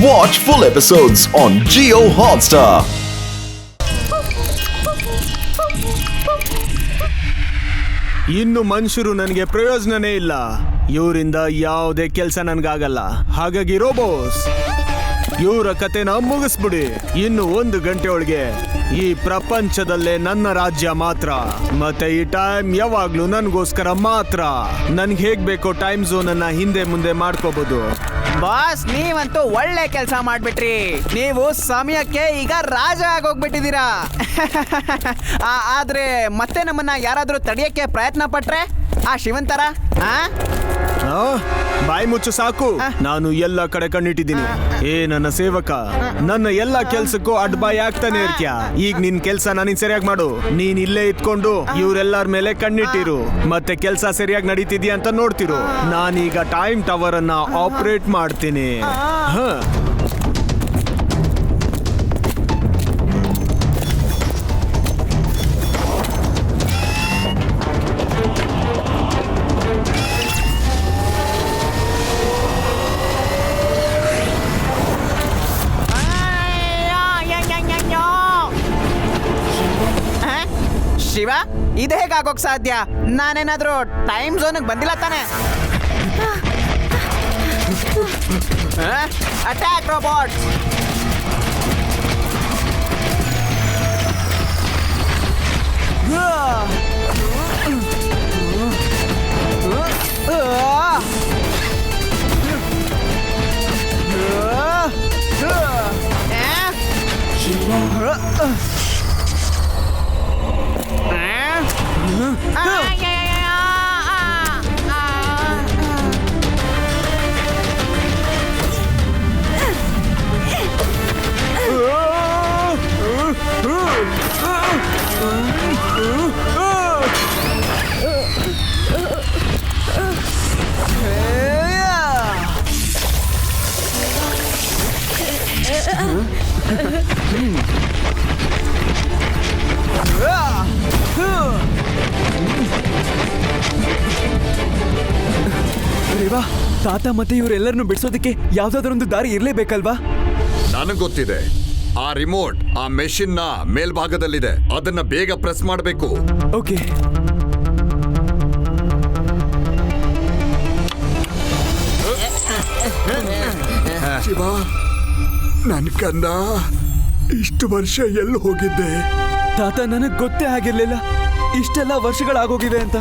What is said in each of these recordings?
Watch full episodes on Jio Hotstar. ಇನ್ನು ಮನುಷ್ಯರು ನನಗೆ ಪ್ರಯೋಜನನೇ ಇಲ್ಲ. ಇವರಿಂದ ಯಾವುದೇ ಕೆಲಸ ನನ್ಗಾಗಲ್ಲ. ಹಾಗಾಗಿ ರೋಬೋಸ್, ಇವರ ಕತೆನ ಮುಗಿಸ್ಬಿಡಿ. ಇನ್ನು 1 ಗಂಟೆ ಒಳಗೆ ಈ ಪ್ರಪಂಚದಲ್ಲೇ ನನ್ನ ರಾಜ್ಯ ಮಾತ್ರ. ಮತ್ತೆ ಈ ಟೈಮ್ ಯಾವಾಗ್ಲೂ ನನ್ಗೋಸ್ಕರ ಮಾತ್ರ. ನನ್ಗೆ ಹೇಗ್ ಬೇಕೋ ಟೈಮ್ ಝೋನ್ ಅನ್ನ ಹಿಂದೆ ಮುಂದೆ ಮಾಡ್ಕೋಬಹುದು. ಬಾಸ್, ನೀವಂತೂ ಒಳ್ಳೆ ಕೆಲಸ ಮಾಡ್ಬಿಟ್ರಿ. ನೀವು ಸಮಯಕ್ಕೆ ಈಗ ರಾಜ ಆಗೋಗ್ಬಿಟ್ಟಿದ್ದೀರಾ. ಆದ್ರೆ ಮತ್ತೆ ನಮ್ಮನ್ನ ಯಾರಾದ್ರೂ ತಡೆಯಕ್ಕೆ ಪ್ರಯತ್ನ ಪಟ್ರೆ ಆ ಶಿವಂತರ ಬಾಯಿ ಮುಚ್ಚು ಸಾಕು. ನಾನು ಎಲ್ಲ ಕಡೆ ಕಣ್ಣಿಟ್ಟಿದ್ದೀನಿ. ನನ್ನ ಸೇವಕ, ನನ್ನ ಎಲ್ಲ ಕೆಲ್ಸಕ್ಕೂ ಅಡ್ಬಾಯಿ ಆಗ್ತಾನೆ ಇರ್ತೀಯ. ಈಗ ನಿನ್ ಕೆಲ್ಸ ನನಗ್ ಸರಿಯಾಗಿ ಮಾಡು. ನೀನ್ ಇಲ್ಲೇ ಇಟ್ಕೊಂಡು ಇವ್ರೆಲ್ಲರ ಮೇಲೆ ಕಣ್ಣಿಟ್ಟಿರು. ಮತ್ತೆ ಕೆಲ್ಸ ಸರಿಯಾಗಿ ನಡೀತಿದ್ಯಾ ಅಂತ ನೋಡ್ತಿರು. ನಾನೀಗ ಟೈಮ್ ಟವರ್ ಅನ್ನ ಆಪರೇಟ್ ಮಾಡ್ತೀನಿ. ಶಿವ, ಇದು ಹೇಗಾಗೋಕ್ ಸಾಧ್ಯ? ನಾನೇನಾದ್ರೂ ಟೈಮ್ ಝೋನ್ಗೆ ಬಂದಿಲ್ಲ ತಾನೆ? Attack robot! ರೇವಾ, ತಾತ ಮತ್ತೆ ಇವರೆಲ್ಲರನ್ನು ಬಿಡಿಸೋದಕ್ಕೆ ಯಾವ್ದಾದ್ರೊಂದು ದಾರಿ ಇರ್ಲೇಬೇಕಲ್ವಾ? ನನಗ್ ಗೊತ್ತಿದೆ. ಆ ರಿಮೋಟ್ ಆ ಮೆಷಿನ್ ನ ಮೇಲ್ಭಾಗದಲ್ಲಿದೆ. ಅದನ್ನ ಬೇಗ ಪ್ರೆಸ್ ಮಾಡಬೇಕು. ಓಕೆ. ಶಿವ, ನನ್ ಕಂದ, ಇಷ್ಟು ವರ್ಷ ಎಲ್ಲಿ ಹೋಗಿದ್ದೆ? ತಾತ, ನನಗ್ ಗೊತ್ತೇ ಆಗಿರ್ಲಿಲ್ಲ ಇಷ್ಟೆಲ್ಲ ವರ್ಷಗಳಾಗೋಗಿವೆ ಅಂತ.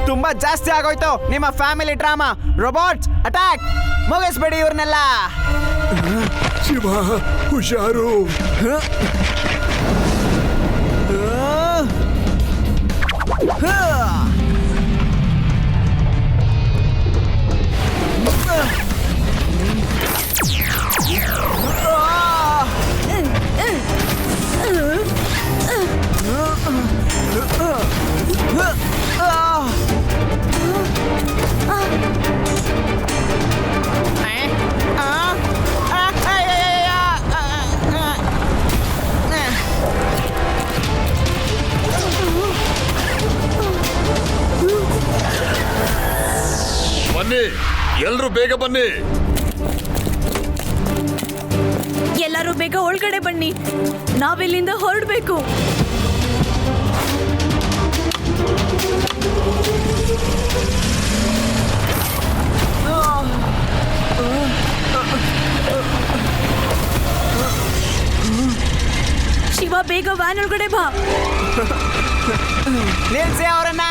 ತುಂಬಾ ಜಾಸ್ತಿ ಆಗೋಯ್ತು ನಿಮ್ಮ ಫ್ಯಾಮಿಲಿ ಡ್ರಾಮಾ. Robots attack! ಮುಗಿಸ್ಬೇಡಿ ಇವ್ರನ್ನೆಲ್ಲ. ಶಿವ, ಹುಷಾರು. ಬನ್ನಿ, ಎಲ್ರು ಬೇಗ ಬನ್ನಿ. ಎಲ್ಲರೂ ಬೇಗ ಒಳಗಡೆ ಬನ್ನಿ, ನಾವಿಲ್ಲಿಂದ ಹೊರಡ್ಬೇಕು. ಶಿವ, ಬೇಗ ವ್ಯಾನ್ ಒಳಗಡೆ ಬಾ. ನಿಲ್ಸಿ ಅವರನ್ನ.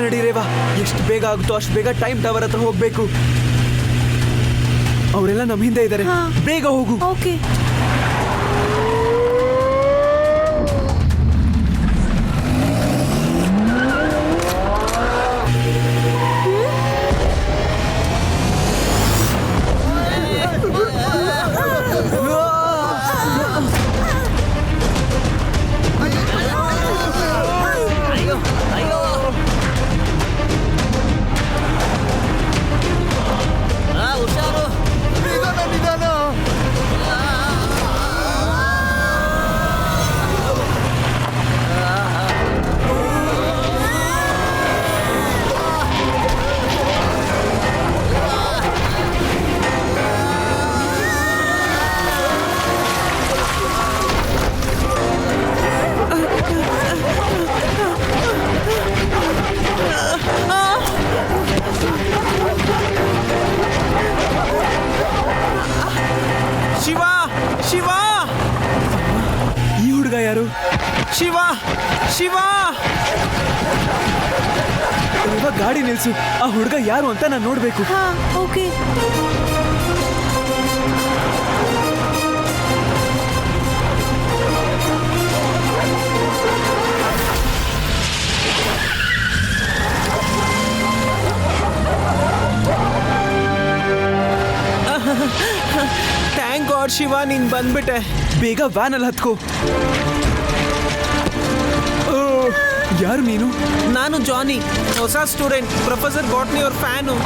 ನಡೀರೇವಾ, ಎಷ್ಟು ಬೇಗ ಆಗುತ್ತೋ ಅಷ್ಟು ಬೇಗ ಟೈಮ್ ಟವರ್ ಹತ್ರ ಹೋಗ್ಬೇಕು. ಅವರೆಲ್ಲ ನಮ್ಮ ಹಿಂದೆ ಇದ್ದಾರೆ, ಹಾ. ಬೇಗ ಹೋಗು. ಓಕೆ. ಶಿವ, ಶಿವ, ಈ ಹುಡುಗ ಯಾರು? ಶಿವ, ಶಿವ. ರೇವಾ, ಗಾಡಿ ನಿಲ್ಸು. ಆ ಹುಡುಗ ಯಾರು ಅಂತ ನಾನು ನೋಡ್ಬೇಕು. ಹಾ, ಓಕೆ. ಥ್ಯಾಂಕ್ ಗಾಡ್ ಶಿವ, ನೀನ್ ಬಂದ್ಬಿಟ್ಟೆ. ಬೇಗ ವ್ಯಾನ್ ಅಲ್ಲಿ ಹತ್ಕೋ. ಯಾರು ನೀನು? ನಾನು ಜಾನಿ, ಹೊಸ ಸ್ಟೂಡೆಂಟ್, ಪ್ರೊಫೆಸರ್ ಬಾಟ್ನಿ ಅವ್ರ ಫ್ಯಾನು.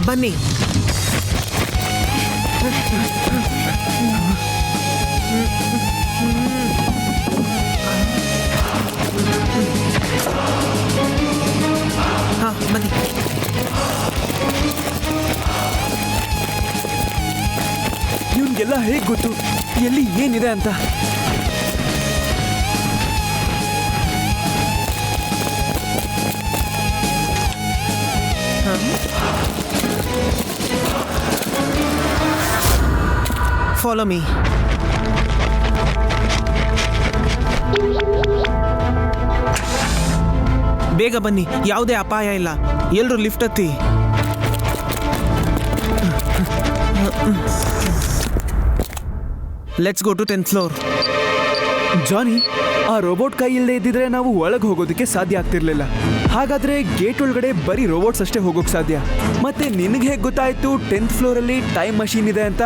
ಬನ್ನಿ. ಹಾ ಬನ್ನಿ. ನಿಮ್ಗೆಲ್ಲ ಹೇಗ್ ಗೊತ್ತು ಎಲ್ಲಿ ಏನಿದೆ ಅಂತ? Follow me. ಬೇಗ ಬನ್ನಿ, ಯಾವುದೇ ಅಪಾಯ ಇಲ್ಲ. ಎಲ್ರು ಲಿಫ್ಟ್ ಹತ್ತಿ. Let's go to 10th floor. Johnny, ಆ ರೋಬೋಟ್ ಕೈ ಇಲ್ಲದೆ ಇದ್ದಿದ್ರೆ ನಾವು ಒಳಗೆ ಹೋಗೋದಕ್ಕೆ ಸಾಧ್ಯ ಆಗ್ತಿರ್ಲಿಲ್ಲ. ಹಾಗಾದ್ರೆ ಗೇಟ್ ಒಳಗಡೆ ಬರೀ ರೋಬೋಟ್ಸ್ ಅಷ್ಟೇ ಹೋಗೋಕ್ ಸಾಧ್ಯ. ಮತ್ತೆ ನಿನಗೆ ಹೇಗೆ ಗೊತ್ತಾಯ್ತು 10th ಫ್ಲೋರ್ ಅಲ್ಲಿ ಟೈಮ್ ಮಷೀನ್ ಇದೆ ಅಂತ?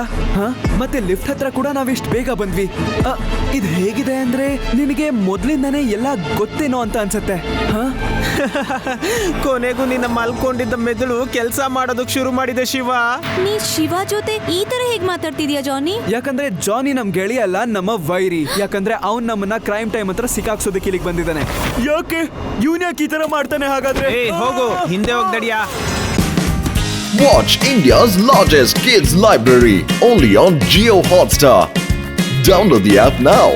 ಮತ್ತೆ ಲಿಫ್ಟ್ ಹತ್ರ ಕೂಡ ನಾವಿಷ್ಟು ಬೇಗ ಬಂದ್ವಿ. ಇದು ಹೇಗಿದೆ ಅಂದ್ರೆ ನಿನಗೆ ಮೊದ್ಲಿಂದಾನೇ ಎಲ್ಲ ಗೊತ್ತೇನೋ ಅಂತ ಅನ್ಸತ್ತೆ. ಕೊನೆಗೂ ನಿನ್ನ ಮಲ್ಕೊಂಡಿದ್ದ ಮೆದುಳು ಕೆಲಸ ಮಾಡೋದಕ್ಕೆ ಶುರು ಮಾಡಿದೆ ಶಿವ. ನೀ ಶಿವ ಜೊತೆ ಈ ತರ ಹೇಗ್ ಮಾತಾಡ್ತಿದ್ಯಾ ಜಾನಿ? ಯಾಕಂದ್ರೆ ಜಾನಿ ನಮ್ ಗೆಳೆಯ ಅಲ್ಲ, ನಮ್ಮ ವೈರಿ. ಯಾಕಂದ್ರೆ ಅವ್ನ್ ನಮ್ಮನ್ನ ಕ್ರೈಮ್ ಟೈಮ್ ಹತ್ರ ಸಿಕ್ಕಾಕ್ಸೋದಕ್ಕೆ ಇಲ್ಲಿಗೆ ಬಂದಿದ್ದಾನೆ. ಯಾಕೆ ಇವ್ನ ಯಾಕೆ ಈ ತರ ಮಾಡ್ತಾನೆ ಹಾಗಾದ್ರೆ? ಹೋಗು, ಹಿಂದೆ ಹೋಗ್ದಡಿಯಾ. Watch India's largest kids library only on Jio Hotstar. Download the app now.